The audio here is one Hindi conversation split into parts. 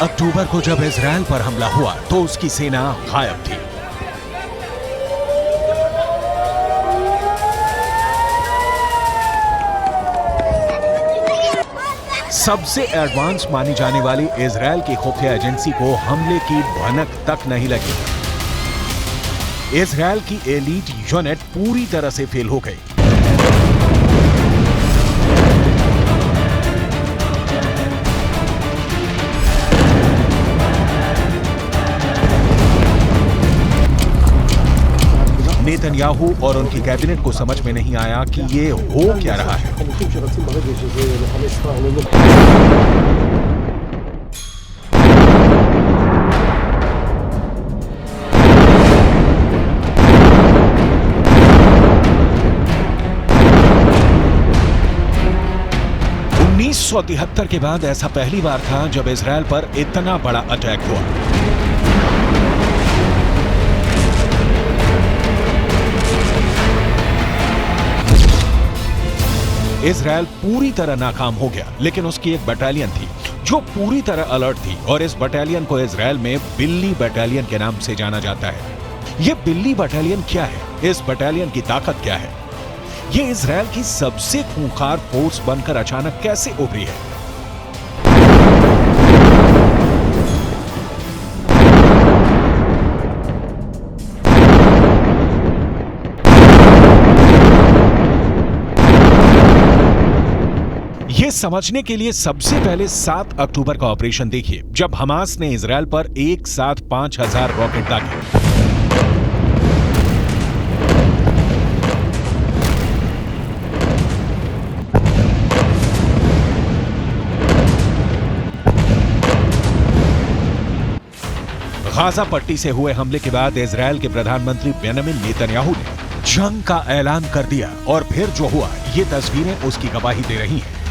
अक्टूबर को जब इजराइल पर हमला हुआ तो उसकी सेना गायब थी। सबसे एडवांस मानी जाने वाली इजराइल की खुफिया एजेंसी को हमले की भनक तक नहीं लगी। इजराइल की एलीट यूनिट पूरी तरह से फेल हो गई। नेतन्याहू और उनकी कैबिनेट को समझ में नहीं आया कि ये हो क्या रहा है। (1973) के बाद ऐसा पहली बार था जब इजराइल पर इतना बड़ा अटैक हुआ। इजराइल पूरी तरह नाकाम हो गया, लेकिन उसकी एक बटालियन थी जो पूरी तरह अलर्ट थी और इस बटालियन को इजराइल में बिल्ली बटालियन के नाम से जाना जाता है। यह बिल्ली बटालियन क्या है? इस बटालियन की ताकत क्या है? यह इजराइल की सबसे खूंखार फोर्स बनकर अचानक कैसे उभरी है? ये समझने के लिए सबसे पहले 7 अक्टूबर का ऑपरेशन देखिए, जब हमास ने इजराइल पर एक साथ 5000 रॉकेट दागे। गाजा पट्टी से हुए हमले के बाद इजराइल के प्रधानमंत्री बेंजामिन नेतन्याहू ने जंग का ऐलान कर दिया और फिर जो हुआ, ये तस्वीरें उसकी गवाही दे रही हैं।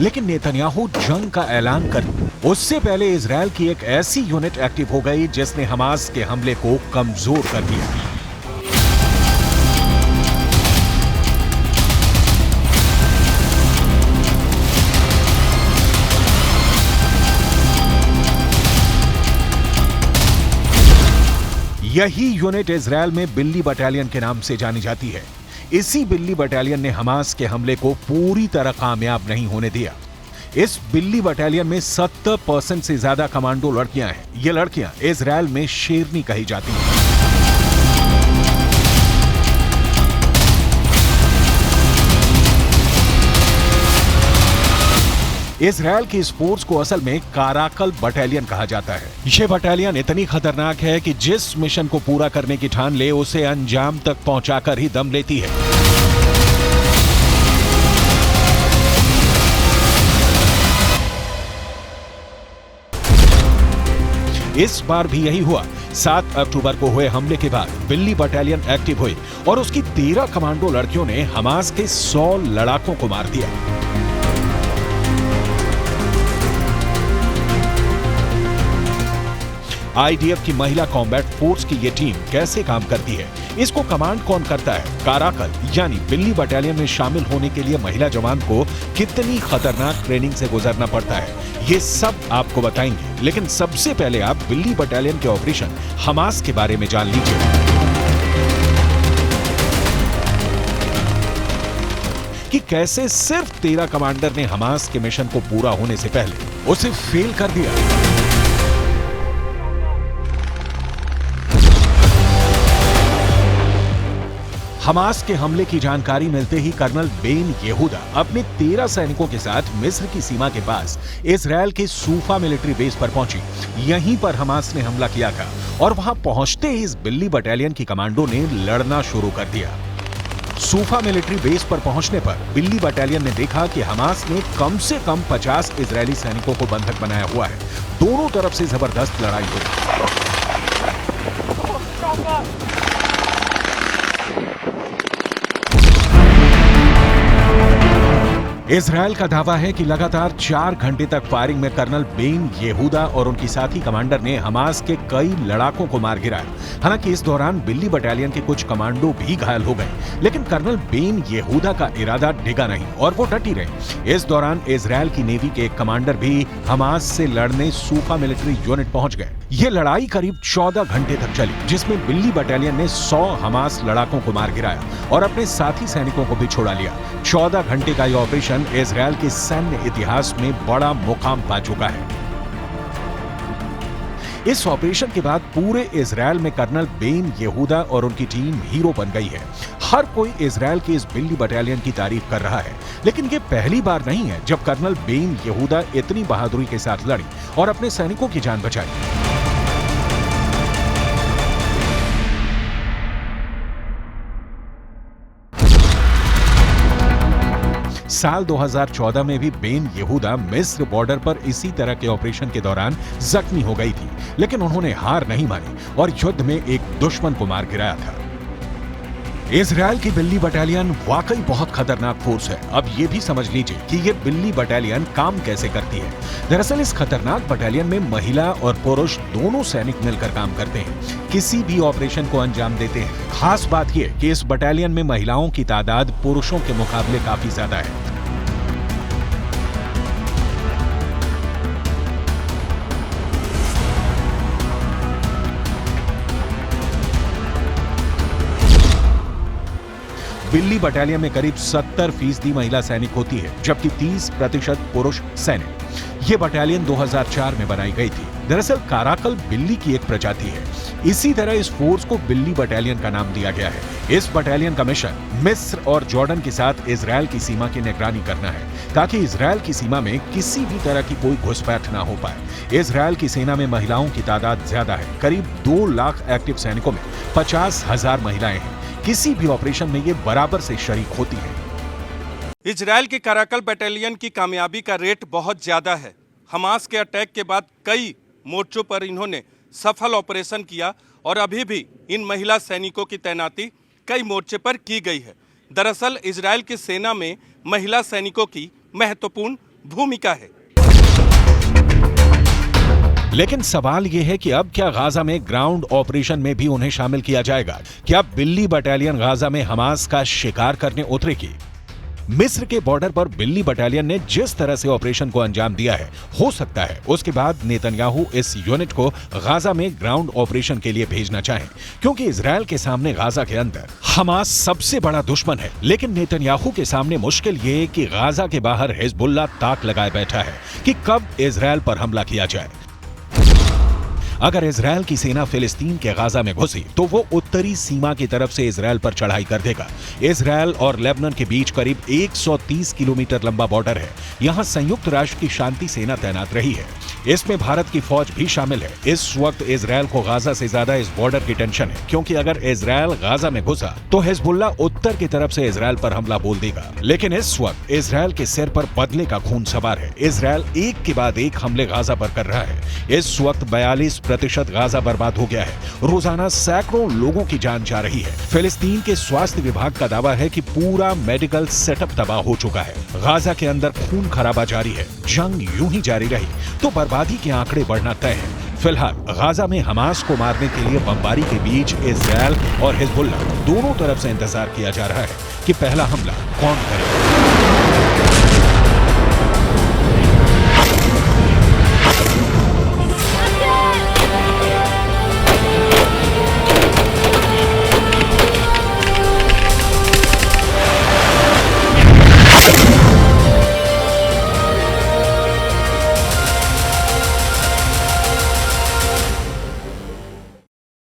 लेकिन नेतन्याहू जंग का ऐलान कर उससे पहले इजराइल की एक ऐसी यूनिट एक्टिव हो गई जिसने हमास के हमले को कमजोर कर दिया। यही यूनिट इजराइल में बिल्ली बटालियन के नाम से जानी जाती है। इसी बिल्ली बटालियन ने हमास के हमले को पूरी तरह कामयाब नहीं होने दिया। इस बिल्ली बटालियन में 70% से ज्यादा कमांडो लड़कियां हैं। ये लड़कियां इजराइल में शेरनी कही जाती हैं। इजराइल की इस फोर्स को असल में काराकल बटालियन कहा जाता है। यह बटालियन इतनी खतरनाक है कि जिस मिशन को पूरा करने की ठान ले उसे अंजाम तक पहुंचाकर ही दम लेती है। इस बार भी यही हुआ। 7 अक्टूबर को हुए हमले के बाद बिल्ली बटालियन एक्टिव हुई और उसकी 13 कमांडो लड़कियों ने हमास के 100 लड़ाकों को मार दिया। आईडीएफ की महिला कॉम्बैट फोर्स की ये टीम कैसे काम करती है, इसको कमांड कौन करता है, काराकल यानी बिल्ली बटालियन में शामिल होने के लिए महिला जवान को कितनी खतरनाक ट्रेनिंग से गुजरना पड़ता है, ये सब आपको बताएंगे। लेकिन सबसे पहले आप बिल्ली बटालियन के ऑपरेशन हमास के बारे में जान लीजिए कि कैसे सिर्फ 13 कमांडर ने हमास के मिशन को पूरा होने से पहले उसे फेल कर दिया। हमास के हमले की जानकारी मिलते ही कर्नल बेन येहूदा अपने 13 सैनिकों के साथ मिस्र की सीमा के पास इजराइल के सूफा मिलिट्री बेस पर पहुंची। यहीं पर हमास ने हमला किया था और वहां पहुंचते ही इस बिल्ली बटालियन की कमांडो ने लड़ना शुरू कर दिया। सूफा मिलिट्री बेस पर पहुंचने पर बिल्ली बटालियन ने देखा कि हमास ने कम से कम 50 इजरायली सैनिकों को बंधक बनाया हुआ है। दोनों तरफ से जबरदस्त लड़ाई हुई। इजरायल का दावा है कि लगातार 4 घंटे तक फायरिंग में कर्नल बेन येहूदा और उनकी साथी कमांडर ने हमास के कई लड़ाकों को मार गिराया। हालांकि इस दौरान बिल्ली बटालियन के कुछ कमांडो भी घायल हो गए, लेकिन कर्नल बेन येहूदा का इरादा डिगा नहीं और वो डटी रहे। इस दौरान इजरायल की नेवी के एक कमांडर भी हमास से लड़ने सूफा मिलिट्री यूनिट पहुंच गए। ये लड़ाई करीब 14 घंटे तक चली, जिसमें बिल्ली बटालियन ने 100 हमास लड़ाकों को मार गिराया और अपने साथी सैनिकों को भी छोड़ा लिया। 14 घंटे का यह ऑपरेशन इजरायल के सैन्य इतिहास में बड़ा मुकाम पा चुका है। इस ऑपरेशन के बाद पूरे इजरायल में कर्नल बेन येहूदा और उनकी टीम हीरो बन गई है। हर कोई इजरायल की इस बिल्ली बटालियन की तारीफ कर रहा है, लेकिन ये पहली बार नहीं है जब कर्नल बेन येहूदा इतनी बहादुरी के साथ लड़ी और अपने सैनिकों की जान बचाई। साल 2014 में भी बेन येहूदा मिस्र बॉर्डर पर इसी तरह के ऑपरेशन के दौरान जख्मी हो गई थी, लेकिन उन्होंने हार नहीं मानी और युद्ध में एक दुश्मन को मार गिराया था। इजरायल की बिल्ली बटालियन वाकई बहुत खतरनाक फोर्स है। अब ये भी समझ लीजिए कि ये बिल्ली बटालियन काम कैसे करती है। दरअसल इस खतरनाक बटालियन में महिला और पुरुष दोनों सैनिक मिलकर काम करते हैं, किसी भी ऑपरेशन को अंजाम देते हैं। खास बात यह कि इस बटालियन में महिलाओं की तादाद पुरुषों के मुकाबले काफी ज्यादा है। बिल्ली बटालियन में करीब 70% महिला सैनिक होती है, जबकि 30% पुरुष सैनिक। ये बटालियन 2004 में बनाई गई थी। दरअसल काराकल बिल्ली की एक प्रजाति है, इसी तरह इस फोर्स को बिल्ली बटालियन का नाम दिया गया है। इस बटालियन का मिशन मिस्र और जॉर्डन के साथ इजरायल की सीमा की निगरानी करना है, ताकि इजरायल की सीमा में किसी भी तरह की कोई घुसपैठ ना हो पाए। इजरायल की सेना में महिलाओं की तादाद ज्यादा है, करीब 2 लाख एक्टिव सैनिकों में 50,000 महिलाएं हैं। किसी भी ऑपरेशन में ये बराबर से शरीक होती है। इजरायल की काराकल बटालियन की कामयाबी का रेट बहुत ज्यादा है। हमास के अटैक के बाद कई मोर्चों पर इन्होंने सफल ऑपरेशन किया और अभी भी इन महिला सैनिकों की तैनाती कई मोर्चे पर की गई है। दरअसल इजरायल की सेना में महिला सैनिकों की महत्वपूर्ण भूमिका है। लेकिन सवाल यह है कि अब क्या गाजा में ग्राउंड ऑपरेशन में भी उन्हें शामिल किया जाएगा? क्या बिल्ली बटालियन गाजा में हमास का शिकार करने उतरेगी? मिस्र के बॉर्डर पर बिल्ली बटालियन ने जिस तरह से ऑपरेशन को अंजाम दिया है, हो सकता है उसके बाद नेतन्याहू इस यूनिट को गाजा में ग्राउंड ऑपरेशन के लिए भेजना चाहें, क्योंकि इजरायल के सामने गाजा के अंदर हमास सबसे बड़ा दुश्मन है। लेकिन नेतन्याहू के सामने मुश्किल ये है कि गाजा के बाहर हिजबुल्लाह ताक लगाए बैठा है कि कब इजरायल पर हमला किया जाए। अगर इजरायल की सेना फिलिस्तीन के गाजा में घुसी तो वो उत्तरी सीमा की तरफ से इजरायल पर चढ़ाई कर देगा। इजरायल और लेबनान के बीच करीब 130 किलोमीटर लंबा बॉर्डर है। यहाँ संयुक्त राष्ट्र की शांति सेना तैनात रही है, इसमें भारत की फौज भी शामिल है। इस वक्त इजरायल को गाजा से ज्यादा इस बॉर्डर की टेंशन है, क्योंकि अगर इजरायल गाजा में घुसा तो हिजबुल्लाह उत्तर की तरफ से इजरायल पर हमला बोल देगा। लेकिन इस वक्त इजरायल के सिर पर बदले का खून सवार है। इजरायल एक के बाद एक हमले गाजा पर कर रहा है। इस वक्त 42% गाजा बर्बाद हो गया है। रोजाना सैकड़ों लोगों की जान जा रही है। फिलिस्तीन के स्वास्थ्य विभाग का दावा है कि पूरा मेडिकल सेटअप तबाह हो चुका है। गाजा के अंदर खून खराबा जारी है। जंग यूं ही जारी रही तो बर्बादी के आंकड़े बढ़ना तय है। फिलहाल गाजा में हमास को मारने के लिए बमबारी के बीच इजरायल और हिजबुल्लाह दोनों तरफ से इंतजार किया जा रहा है कि पहला हमला कौन करेगा।